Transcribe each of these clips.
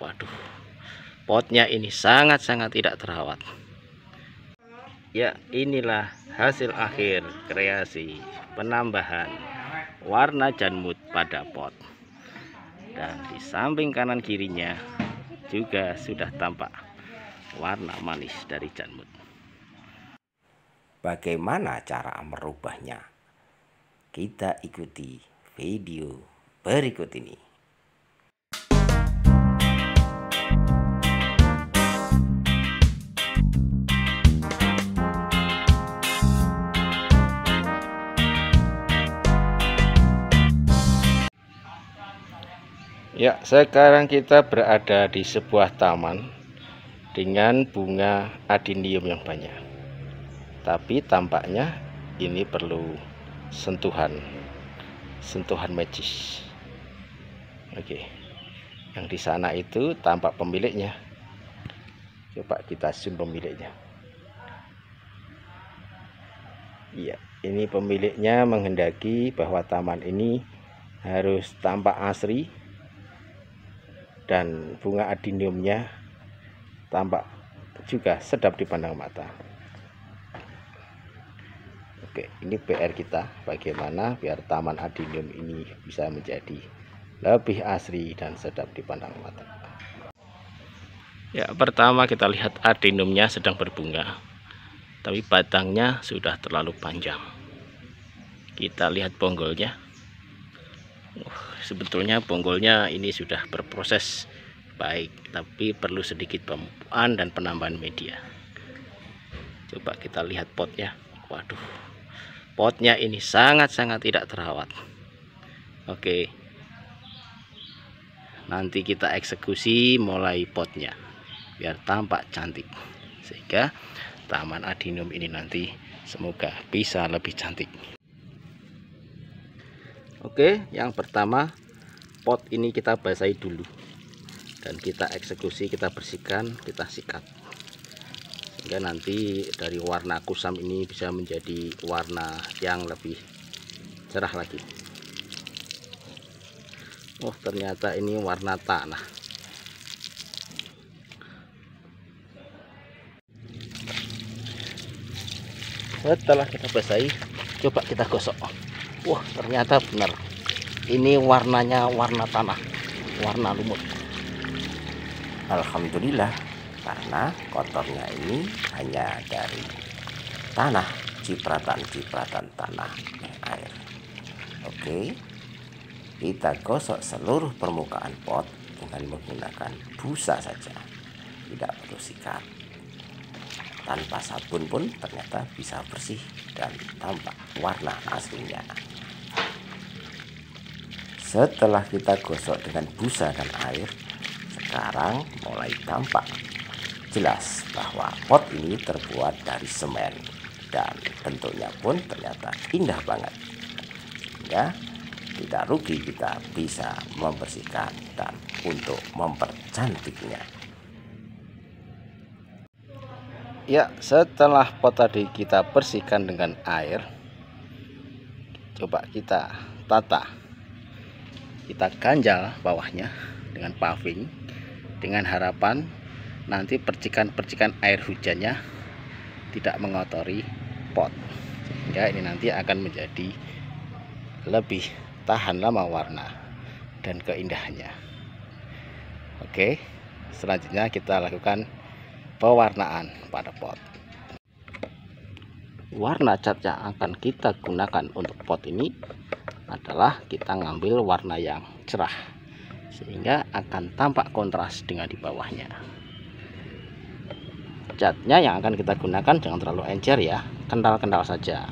Waduh, potnya ini sangat-sangat tidak terawat. Ya, inilah hasil akhir kreasi penambahan warna janmut pada pot. Dan di samping kanan kirinya juga sudah tampak warna manis dari janmut. Bagaimana cara merubahnya? Kita ikuti video berikut ini. Ya, sekarang kita berada di sebuah taman dengan bunga adenium yang banyak. Tapi tampaknya ini perlu sentuhan magis. Oke. Yang di sana itu tampak pemiliknya. Coba kita zoom pemiliknya. Iya, ini pemiliknya menghendaki bahwa taman ini harus tampak asri dan bunga adeniumnya tampak juga sedap dipandang mata. Oke, ini PR kita, bagaimana biar taman adenium ini bisa menjadi lebih asri dan sedap dipandang mata. Ya, pertama kita lihat adeniumnya sedang berbunga, tapi batangnya sudah terlalu panjang. Kita lihat bonggolnya. Sebetulnya bonggolnya ini sudah berproses baik, tapi perlu sedikit pemupukan dan penambahan media. Coba kita lihat potnya. Waduh, potnya ini sangat-sangat tidak terawat. Oke, nanti kita eksekusi mulai potnya biar tampak cantik, sehingga taman adenium ini nanti semoga bisa lebih cantik. Oke, yang pertama pot ini kita basahi dulu dan kita eksekusi, kita bersihkan, kita sikat, sehingga nanti dari warna kusam ini bisa menjadi warna yang lebih cerah lagi. Oh, ternyata ini warna tanah. Setelah kita basahi, coba kita gosok. Wah, ternyata benar. Ini warnanya warna tanah, warna lumut. Alhamdulillah, karena kotornya ini hanya dari tanah, cipratan-cipratan tanah air. Oke, kita gosok seluruh permukaan pot dengan menggunakan busa saja, tidak perlu sikat. Tanpa sabun pun ternyata bisa bersih dan tampak warna aslinya. Setelah kita gosok dengan busa dan air, sekarang mulai tampak jelas bahwa pot ini terbuat dari semen dan bentuknya pun ternyata indah banget. Ya, tidak rugi kita bisa membersihkan dan untuk mempercantiknya. Ya, setelah pot tadi kita bersihkan dengan air, coba kita tata, kita ganjal bawahnya dengan paving, dengan harapan nanti percikan-percikan air hujannya tidak mengotori pot, sehingga ini nanti akan menjadi lebih tahan lama warna dan keindahannya. Oke, selanjutnya kita lakukan pewarnaan pada pot. Warna cat yang akan kita gunakan untuk pot ini adalah kita ngambil warna yang cerah, sehingga akan tampak kontras dengan di bawahnya. Catnya yang akan kita gunakan jangan terlalu encer ya, kental-kental saja,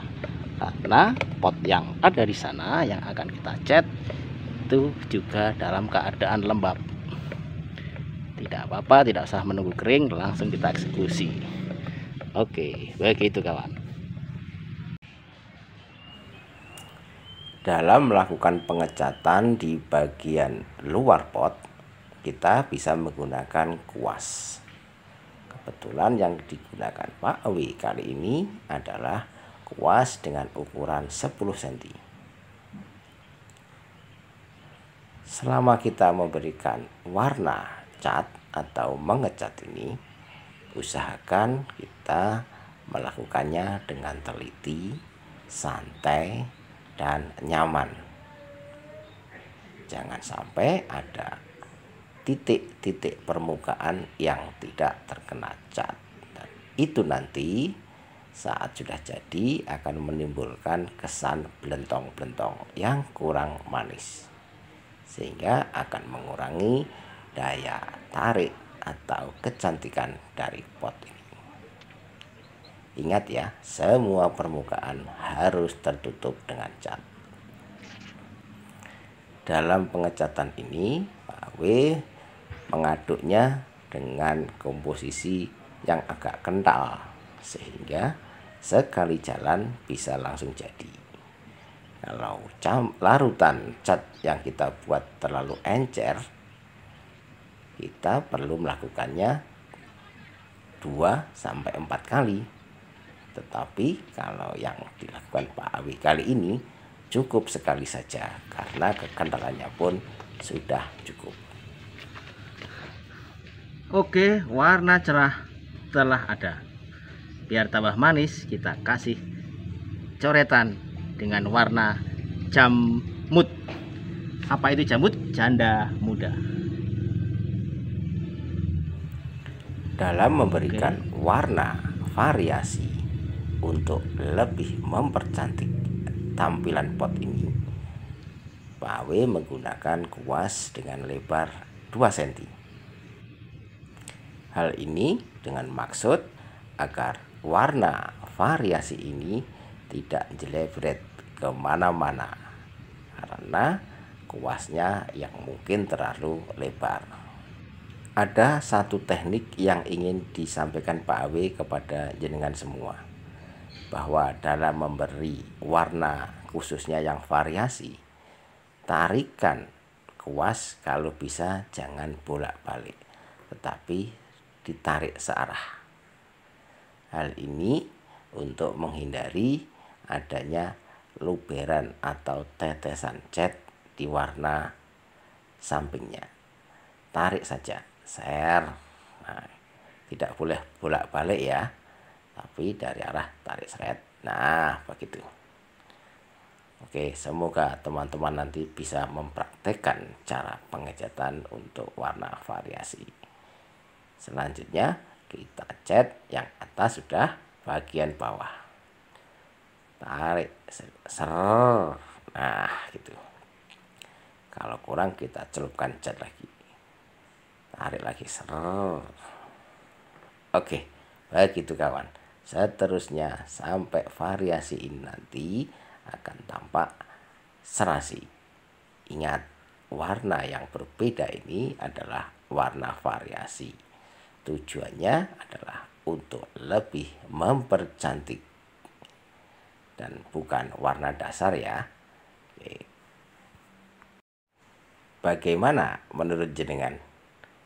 karena pot yang ada di sana yang akan kita cat itu juga dalam keadaan lembab. Tidak apa-apa, tidak usah menunggu kering, langsung kita eksekusi. Oke, begitu kawan. Dalam melakukan pengecatan di bagian luar pot, kita bisa menggunakan kuas. Kebetulan yang digunakan Pak Ewi kali ini adalah kuas dengan ukuran 10 cm. Selama kita memberikan warna cat atau mengecat ini, usahakan kita melakukannya dengan teliti, santai, dan nyaman. Jangan sampai ada titik-titik permukaan yang tidak terkena cat. Dan itu nanti saat sudah jadi akan menimbulkan kesan belentong-belentong yang kurang manis, sehingga akan mengurangi daya tarik atau kecantikan dari pot ini. Ingat ya, semua permukaan harus tertutup dengan cat. Dalam pengecatan ini, Pak W mengaduknya dengan komposisi yang agak kental, sehingga sekali jalan bisa langsung jadi. Kalau larutan cat yang kita buat terlalu encer, kita perlu melakukannya 2-4 kali. Tetapi kalau yang dilakukan Pak Awi kali ini cukup sekali saja, karena kekentalannya pun sudah cukup. Oke, warna cerah telah ada. Biar tambah manis, kita kasih coretan dengan warna jamut. Apa itu jamut? Janda muda. Dalam memberikan warna variasi untuk lebih mempercantik tampilan pot ini, Pak W menggunakan kuas dengan lebar 2 cm. Hal ini dengan maksud agar warna variasi ini tidak jelebret kemana-mana karena kuasnya yang mungkin terlalu lebar. Ada satu teknik yang ingin disampaikan Pak W kepada jenengan semua, bahwa dalam memberi warna khususnya yang variasi, tarikan kuas kalau bisa jangan bolak-balik, tetapi ditarik searah. Hal ini untuk menghindari adanya luberan atau tetesan cat di warna sampingnya. Tarik saja, ser. Nah, tidak boleh bolak-balik ya, tapi dari arah tarik seret. Nah, begitu. Oke, semoga teman-teman nanti bisa mempraktekkan cara pengecatan untuk warna variasi. Selanjutnya kita cat yang atas sudah bagian bawah. Tarik, ser. Nah, gitu. Kalau kurang kita celupkan cat lagi. Tarik lagi, ser. Oke, begitu kawan. Seterusnya sampai variasi ini nanti akan tampak serasi. Ingat, warna yang berbeda ini adalah warna variasi. Tujuannya adalah untuk lebih mempercantik dan bukan warna dasar ya. Oke. Bagaimana menurut jenengan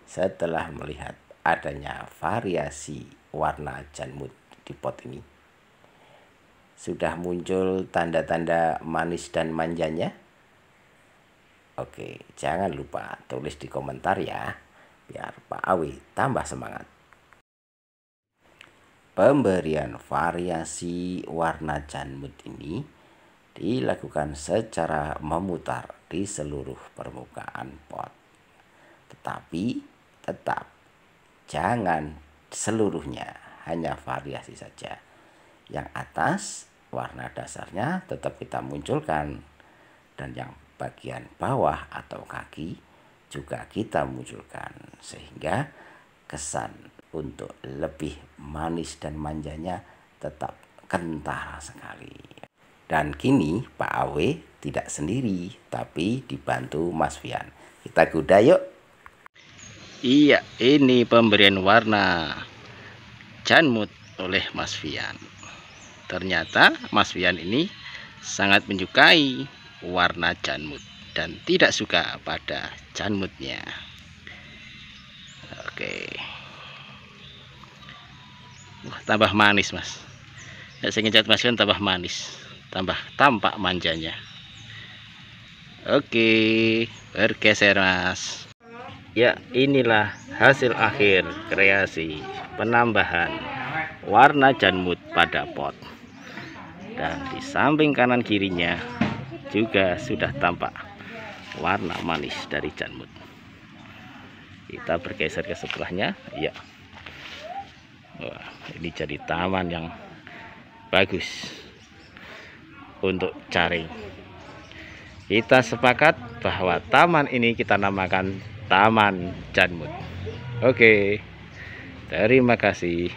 setelah melihat adanya variasi warna janmut di pot ini? Sudah muncul tanda-tanda manis dan manjanya? Oke, jangan lupa tulis di komentar ya, biar Pak Awi tambah semangat. Pemberian variasi warna janmut ini dilakukan secara memutar di seluruh permukaan pot. Tetapi tetap jangan seluruhnya, hanya variasi saja. Yang atas warna dasarnya tetap kita munculkan, dan yang bagian bawah atau kaki juga kita munculkan, sehingga kesan untuk lebih manis dan manjanya tetap kental sekali. Dan kini Pak Awe tidak sendiri, tapi dibantu Mas Fian. Kita kuda yuk. Iya, ini pemberian warna janmut oleh Mas Fian. Ternyata Mas Fian ini sangat menyukai warna janmut dan tidak suka pada janmutnya. Oke. Wah, tambah manis Mas. Ya, saya ngecat Mas Fian tambah manis, tambah tampak manjanya. Oke, bergeser Mas. Ya, inilah hasil akhir kreasi penambahan warna janmut pada pot. Dan di samping kanan kirinya juga sudah tampak warna manis dari janmut. Kita bergeser ke sebelahnya. Ya, wah, ini jadi taman yang bagus untuk caring. Kita sepakat bahwa taman ini kita namakan Taman Janmut. Oke, terima kasih.